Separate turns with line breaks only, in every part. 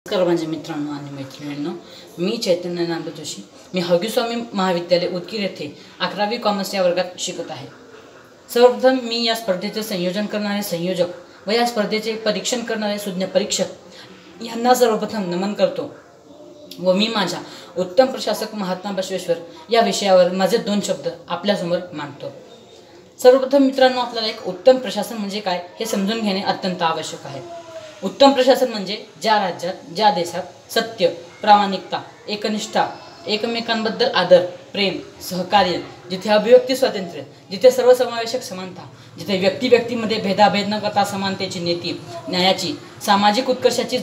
नमस्कार माझे मित्रांनो आणि मैत्रिणींनो, मी चैतन्य नांदू जोशी. मी हगीस्वामी महाविद्यालय उदगीर येथे 11वी कॉमर्स या वर्गात शिकत आहे. सर्वप्रथम मी या स्पर्धेचे संयोजन करणारे संयोजक व या स्पर्धेचे परीक्षण करणारे सुज्ञ परीक्षक यांना सर्वप्रथम नमन करतो व मी माझ्या उत्तम प्रशासक महात्मा बसवेश्वर या विषयावर माझे 2 शब्द आपल्यासमोर मांडतो. सर्वप्रथम मित्रांनो, आपल्याला एक उत्तम प्रशासन म्हणजे काय हे समजून घेणे अत्यंत आवश्यक आहे. उत्तम प्रशासन म्हणजे ज्या राज्यात, ज्या देशात सत्य, प्रामाणिकता, एकनिष्ठा, एकमेकांबद्दल आदर, प्रेम, सहकार्य, जिथे अभिव्यक्ती स्वातंत्र्य, जिथे सर्वसमावेशक समानता, जिथे व्यक्तीमध्ये भेदाभेद न करता समानतेची नीती, न्यायाची, सामाजिक उत्कर्षाची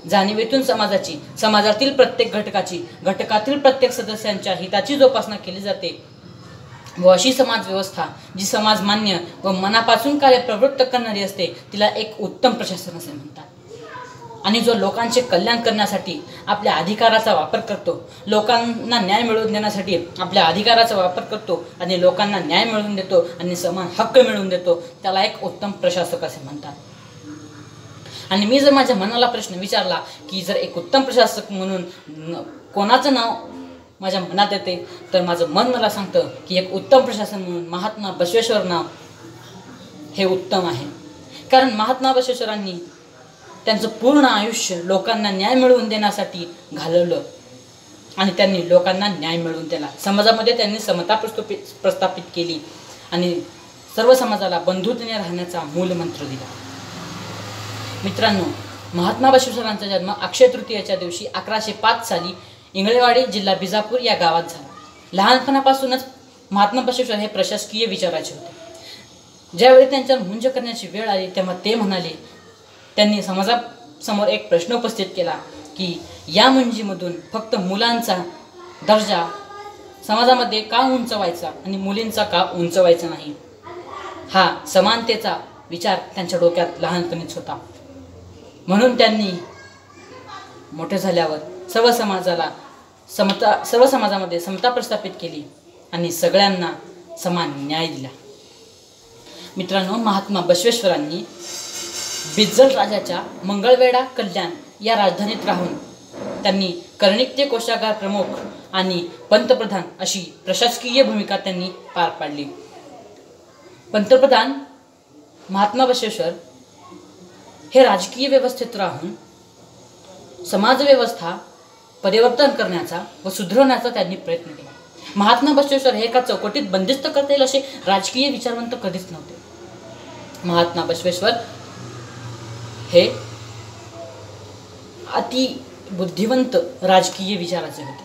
जाणीवेतून समाजातील प्रत्येक घटकातील प्रत्येक सदस्यांच्या हिताची जोपासना केली जाते व अशी समाज व्यवस्था जी समाज मान्य व मनापासून कार्य प्रवृत्त करणारी असते तिला एक उत्तम प्रशासन असे म्हणतात. आणि जो लोकांचे कल्याण करण्यासाठी आपल्या अधिकाराचा वापर करतो, लोकांना न्याय मिळवून देण्यासाठी आपल्या अधिकाराचा वापर करतो आणि लोकांना न्याय मिळवून देतो आणि समान हक्क मिळवून देतो, त्याला एक उत्तम प्रशासक असे म्हणतात. आणि मी जर माझ्या मनाला प्रश्न विचारला की जर एक उत्तम प्रशासक म्हणून कोणाचं नाव माझ्या मनात येते, तर माझं मन मला सांगतं की एक उत्तम प्रशासन म्हणून महात्मा बसवेश्वर नाव हे उत्तम आहे. कारण महात्मा बसवेश्वरांनी त्यांचं पूर्ण आयुष्य लोकांना न्याय मिळवून देण्यासाठी घालवलं आणि त्यांनी लोकांना न्याय मिळवून दिला. समाजामध्ये त्यांनी समता प्रस्थापित केली आणि सर्व समाजाला बंधुतेने राहण्याचा मूलमंत्र दिला. मित्रांनो, महात्मा बसवेश्वरांचा जन्म अक्षय तृतीयेच्या दिवशी 1105 साली इंगळेवाडी, जिल्हा बिजापूर या गावात झाला. लहानपणापासूनच महात्मा बसवेश्वर हे प्रशासकीय विचाराचे होते. ज्यावेळी त्यांच्यावर मुंज करण्याची वेळ आली तेव्हा ते म्हणाले, त्यांनी समाजासमोर एक प्रश्न उपस्थित केला की या मुंजीमधून फक्त मुलांचा दर्जा समाजामध्ये का उंचवायचा आणि मुलींचा का उंचवायचा नाही, हा समानतेचा विचार त्यांच्या डोक्यात लहानपणीच होता. म्हणून त्यांनी मोठे झाल्यावर सर्व समाजामध्ये समता प्रस्थापित केली आणि सगळ्यांना समान न्याय दिला. मित्रांनो, महात्मा बसवेश्वरांनी बिज्जल राजाच्या मंगळवेढा, कल्याण या राजधानीत राहून त्यांनी कर्णिक ते कोषागार प्रमुख आणि पंतप्रधान अशी प्रशासकीय भूमिका त्यांनी पार पाडली. पंतप्रधान महात्मा बसवेश्वर हे राजकीय व्यवस्थेत राहून समाजव्यवस्था परिवर्तन करण्याचा व सुधारण्याचा त्यांनी प्रयत्न केला. महात्मा बसवेश्वर हे एका चौकटीत बंदिस्त करता येईल असे राजकीय विचारवंत कधीच नव्हते. महात्मा बसवेश्वर हे अति बुद्धिवंत राजकीय विचाराचे होते.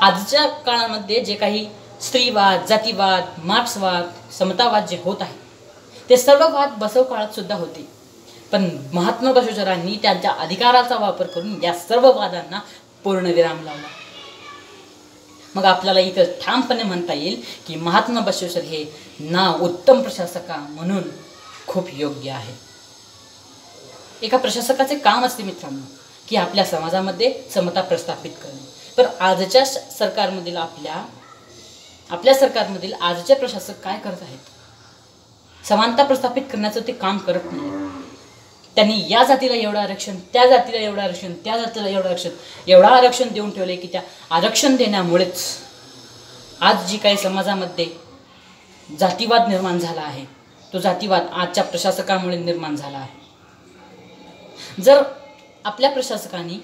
आजच्या काळामध्ये जे काही स्त्रीवाद, जातीवाद, मार्क्सवाद, समतावाद जे होत आहे ते सर्व वाद बसव काळात सुद्धा होते. पण महात्मा बसवेश्वरांनी त्यांच्या अधिकाराचा वापर करून या सर्व वादांना पूर्णविराम लावला. मग आपल्याला इथं ठामपणे म्हणता येईल की महात्मा बसवेश्वर हे नाव उत्तम प्रशासका म्हणून खूप योग्य आहे. एका प्रशासकाचे काम असते मित्रांनो की आपल्या समाजामध्ये समता प्रस्थापित करणे. पण आजच्या सरकारमधील आपल्या सरकारमधील आजचे प्रशासक काय करत आहेत? समानता प्रस्थापित करण्याचं ते काम करत नाही. त्यांनी या जातीला एवढं आरक्षण, त्या जातीला एवढं आरक्षण, त्या जातीला एवढं आरक्षण देऊन ठेवले की त्या आरक्षण देण्यामुळेच आज जी काही समाजामध्ये जातीवाद निर्माण झाला आहे तो जातीवाद आजच्या प्रशासकामुळे निर्माण झाला आहे. जर आपल्या प्रशासकांनी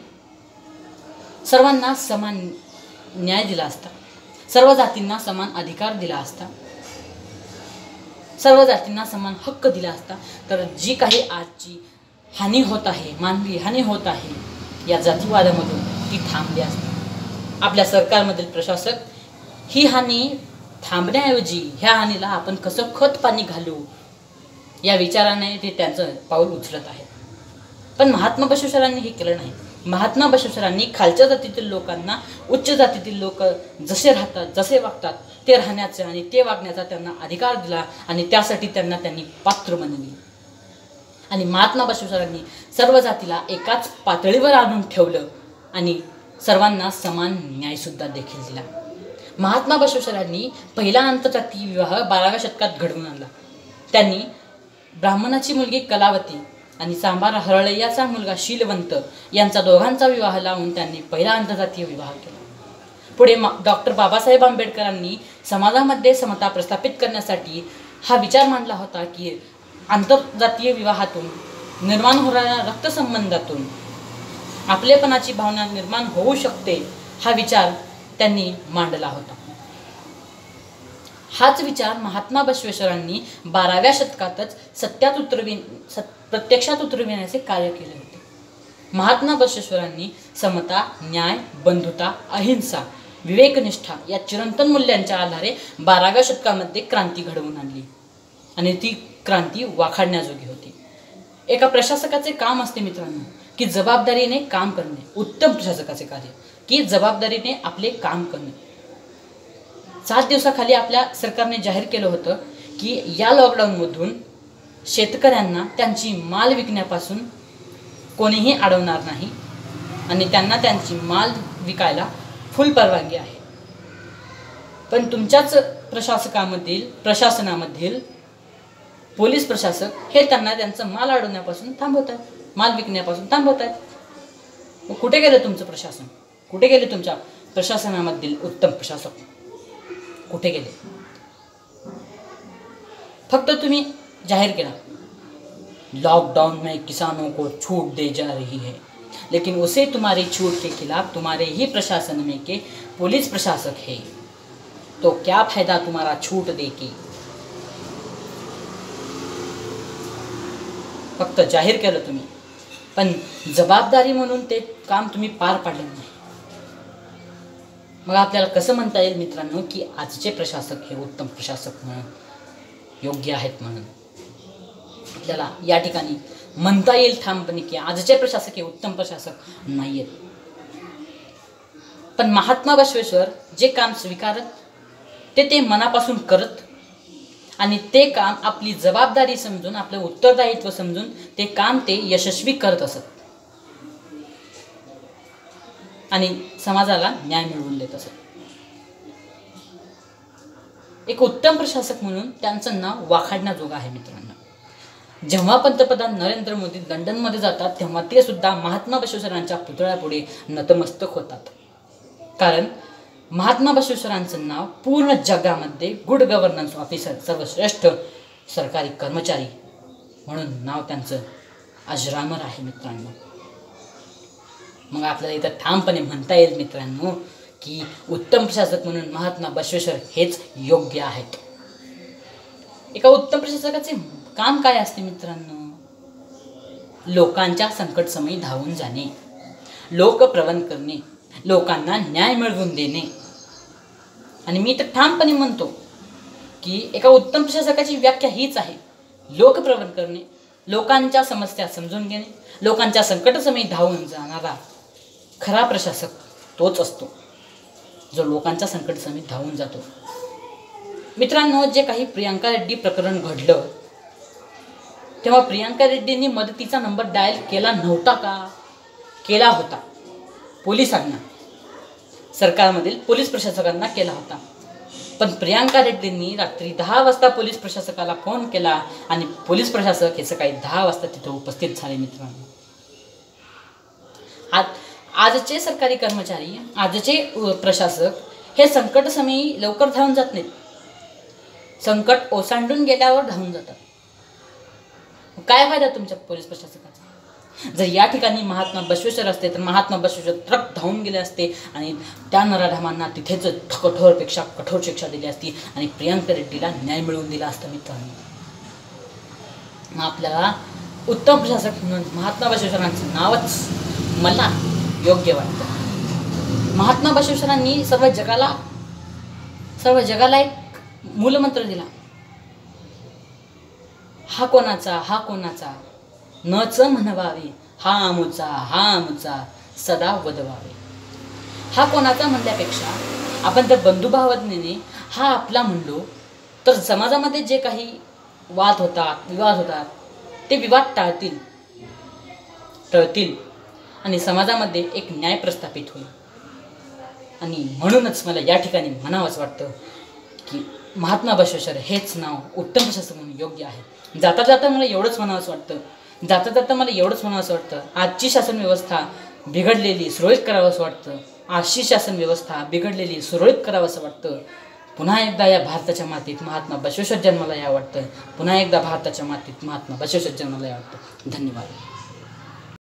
सर्वांना समान न्याय दिला असता, सर्व जातींना समान अधिकार दिला असता, सर्व जातींना समान हक्क दिला असता, तर जी काही आजची हानी होत आहे, मानवी हानी होत आहे या जातीवादामधून, ती थांबली असते. आपल्या सरकारमधील प्रशासक ही हानी थांबण्याऐवजी ह्या हानीला आपण कसं खत पाणी घालू या विचाराने ते त्यांचं पाऊल उचलत आहेत. पण महात्मा बसवेश्वरांनी हे केलं नाही. महात्मा बसवेश्वरांनी खालच्या जातीतील लोकांना उच्च जातीतील लोक जसे राहतात, जसे वागतात ते राहण्याचा आणि ते वागण्याचा त्यांना अधिकार दिला आणि त्यासाठी त्यांनी पात्र बनवले. आणि महात्मा बसवेश्वरांनी सर्व जातीला एकाच पातळीवर आणून ठेवलं आणि सर्वांना समान न्यायसुद्धा देखील दिला. महात्मा बसवेश्वरांनी पहिला आंतरजातीय विवाह 12व्या शतकात घडवून आणला. त्यांनी ब्राह्मणाची मुलगी कलावती आणि सांबार हरळय्याचा मुलगा शीलवंत यांचा दोघांचा विवाह लावून त्यांनी पहिला आंतरजातीय विवाह केला. पुढे डॉक्टर बाबासाहेब आंबेडकरांनी समाजामध्ये समता प्रस्थापित करण्यासाठी हा विचार मांडला होता की आंतरजातीय विवाहातून निर्माण होणाऱ्या रक्तसंबंधातून आपलेपणाची भावना निर्माण होऊ शकते, हा विचार त्यांनी मांडला होता. हाच विचार महात्मा बसवेश्वरांनी 12व्या शतकातच प्रत्यक्षात उतरविण्याचे कार्य केले होते. महात्मा बसवेश्वरांनी समता, न्याय, बंधुता, अहिंसा, विवेकनिष्ठा या चिरंतन मूल्यांच्या आधारे 12व्या शतकामध्ये क्रांती घडवून आणली आणि ती क्रांती वाखाणण्याजोगी होती. एका प्रशासकाचे काम असते मित्रांनो की जबाबदारीने काम करणे. उत्तम प्रशासकाचे कार्य की जबाबदारीने आपले काम करणे. 7 दिवसाखाली आपल्या सरकारने जाहीर केलं होतं की या लॉकडाऊनमधून शेतकऱ्यांना त्यांची माल विकण्यापासून कोणीही अडवणार नाही आणि त्यांना त्यांची माल विकायला फुल परवानगी आहे. पण तुमच्याच प्रशासनामधील पोलीस प्रशासक हे त्यांना त्यांचं माल अडवण्यापासून थांबवत आहेत, माल विकण्यापासून थांबवत आहेत. कुठे गेले तुमचं प्रशासन? कुठे गेले तुमच्या प्रशासनामधील उत्तम प्रशासक? कुठे गेले? फक्त तुम्ही जाहीर केला लॉकडाउन में किसानों को छूट दे जा रही है, लेकिन उसे तुम्हारी छूट के खिलाफ तुम्हारे ही प्रशासन में के पुलिस प्रशासक है, तो क्या फायदा तुम्हारा छूट दे के? फक्त जाहीर केलं तुम्ही, पण जबाबदारी म्हणून ते काम तुम्ही पार पाडले नाही. मग आपल्याला कसं म्हणता येईल मित्रांनो की आजचे प्रशासक हे उत्तम प्रशासक म्हणून योग्य आहेत म्हणून? आपल्याला या ठिकाणी म्हणता येईल ठामपणे की आजचे प्रशासक हे उत्तम प्रशासक नाही आहेत. पण महात्मा बसवेश्वर जे काम स्वीकारत ते मनापासून करत आणि ते काम आपली जबाबदारी समजून, आपलं उत्तरदायित्व समजून ते काम ते यशस्वी करत असत आणि समाजाला न्याय मिळवून देत असत. एक उत्तम प्रशासक म्हणून त्यांचं नाव वाखाणण्याजोगं आहे मित्रांनो. जेव्हा पंतप्रधान नरेंद्र मोदी लंडनमध्ये जातात तेव्हा ते सुद्धा महात्मा बसवेश्वरांच्या पुतळ्यापुढे नतमस्तक होतात. कारण महात्मा बसवेश्वरांचं नाव पूर्ण जगामध्ये गुड गव्हर्नन्स ऑफिसर, सर्वश्रेष्ठ सरकारी कर्मचारी म्हणून नाव त्यांचं अजरामर आहे मित्रांनो. मग आपल्याला इथं ठामपणे म्हणता येईल मित्रांनो की उत्तम प्रशासक म्हणून महात्मा बसवेश्वर हेच योग्य आहेत. एका उत्तम प्रशासकाचे काम काय असते मित्रांनो? लोकांच्या संकटसमयी धावून जाणे, लोकप्रवण करणे, लोकांना न्याय मिळवून देणे. आणि मी तर ठामपणे म्हणतो की एका उत्तम प्रशासकाची व्याख्या हीच आहे: लोकप्रवण करणे, लोकांच्या समस्या समजून घेणे, लोकांच्या संकटसमयी धावून जाणारा खरा प्रशासक तोच असतो जो लोकांच्या संकटसमयी धावून जातो. मित्रांनो, जे काही प्रियांका रेड्डी प्रकरण घडलं तेव्हा प्रियांका रेड्डींनी मदतीचा नंबर डायल केला नव्हता का? केला होता. पोलिसांना, सरकारमधील पोलीस प्रशासकांना केला होता. पण प्रियांका रेड्डींनी रात्री 10 वाजता पोलीस प्रशासकाला फोन केला आणि पोलीस प्रशासक हे सकाळी 10 वाजता तिथे उपस्थित झाले. मित्रांनो, आजचे सरकारी कर्मचारी, आजचे प्रशासक हे संकटसमयी लवकर धावून जात नाहीत. संकट ओसांडून गेल्यावर धावून जातात. काय फायदा तुमच्या पोलीस प्रशासकाचा? जर या ठिकाणी महात्मा बसवेश्वर असते तर महात्मा बसवेश्वर ट्रक धावून गेले असते आणि त्या नराधमांना तिथेच कठोरपेक्षा कठोर शिक्षा दिली असती आणि प्रियांका रेड्डीला न्याय मिळवून दिला असता. मित्रांनो, आपल्याला उत्तम प्रशासक म्हणून महात्मा बसवेश्वरांचं नावच मला योग्य वाटतं. महात्मा बसवेश्वरांनी सर्व जगाला एक मूलमंत्र दिला: हा कोणाचा नच म्हणवावे, हा आमुचा सदा वदवावे. हा कोणाचा म्हणल्यापेक्षा आपण जर बंधुभावनेने हा आपला म्हणलो तर समाजामध्ये जे काही वाद होतात ते विवाद टळतील आणि समाजामध्ये एक न्याय प्रस्थापित होईल. आणि म्हणूनच मला या ठिकाणी म्हणावंच वाटतं की महात्मा बसवेश्वर हेच नाव उत्तम प्रशासक म्हणून योग्य आहे. जाता जाता मला एवढंच म्हणावंच वाटतं जाता जाता मला एवढंच म्हणावं असं वाटतं, आजची शासन व्यवस्था बिघडलेली सुरळीत करावं असं वाटतं. आजची शासन व्यवस्था बिघडलेली सुरळीत करावं असं वाटतं. पुन्हा एकदा या भारताच्या मातीत महात्मा बसवेश्वर जन्माला या वाटतं. पुन्हा एकदा भारताच्या मातीत महात्मा बसवेश्वर जन्माला या वाटतं. धन्यवाद.